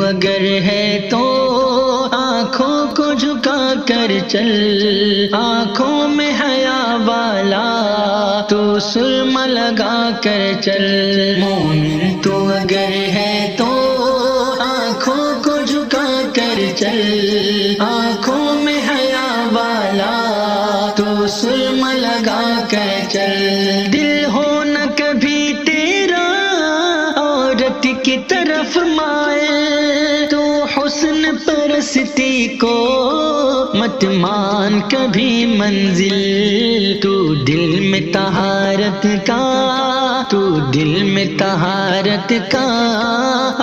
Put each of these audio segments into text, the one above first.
اگر ہے تو آنکھوں کو جھکا کر چل، آنکھوں میں حیا والا تو سرما لگا کر چل۔ مومن تو اگر ہے تو آنکھوں کو جھکا کر چل، آنکھوں میں حیا والا تو سرما لگا کر چل۔ دل ہو نہ کبھی تیرا عورت کی طرف مائل، تو حسن پرستی کو مت مان کبھی منزل۔ تو دل میں طہارت کا، تو دل میں طہارت کا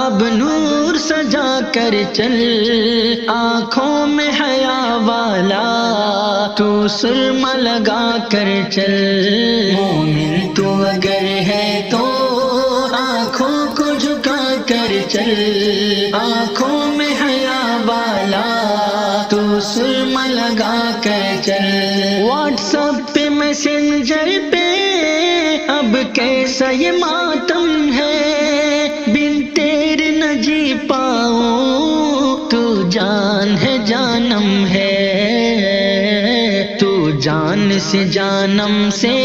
اب نور سجا کر چل، آنکھوں میں حیا والا تو سرما لگا کر چل۔ مومن تو اگر ہے تو آنکھوں کو جھکا کر چل، آنکھوں میں حیا والا تو سرما لگا کر چل۔ واٹس ایپ پہ میسنجر پہ اب کیسا یہ ماتم ہے، بن تیرے نہ جی پاؤں، تو جان ہے جانم ہے، تو جان سے جانم سے،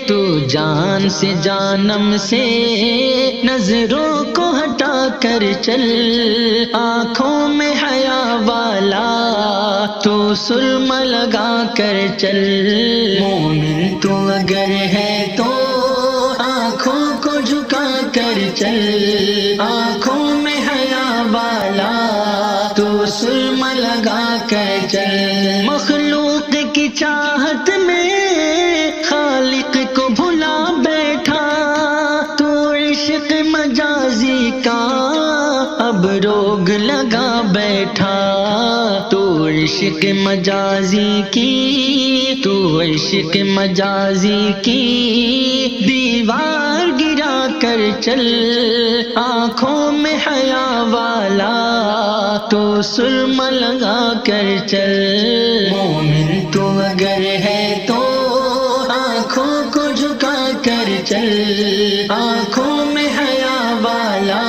تو جان سے جانم سے نظروں کو ہٹا کر چل، آنکھوں میں حیا والا تو سرما لگا کر چل۔ مومن تو اگر ہے تو آنکھوں کو جھکا کر چل، آنکھوں میں حیا والا تو سرما لگا کر چل۔ مخلوق کی چاہت میں خالق کو بھلا بیٹھا، تو عشق مجازی کا اب روگ لگا بیٹھا، تو عشق مجازی کی، تو عشق مجازی کی دیوار گرا کر چل، آنکھوں میں حیا والا تو سرما لگا کر چل۔ مومن تو اگر ہے تو آنکھوں کو جھکا کر چل، آنکھوں میں حیا والا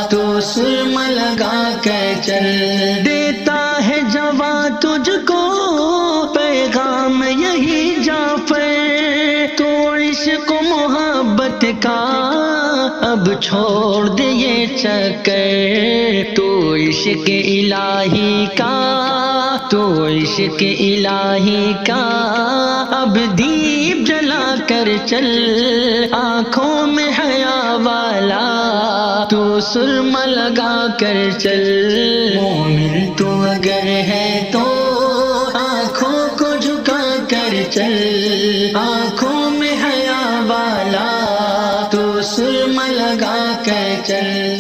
تو سرما لگا کر چل۔ دیتا ہے جواں تجھ کو پیغام یہی جعفر، تو عشق و محبت کا اب چھوڑ دے یہ چکر، تو عشق الہی کا، تو عشق الہی کا اب دیپ جلا کر چل، آنکھوں میں حیا والا تو سرما لگا کر چل۔ مومن تو اگر ہے تو آنکھوں کو جھکا کر چل، آنکھوں میں حیا والا تو سرما لگا کر چل۔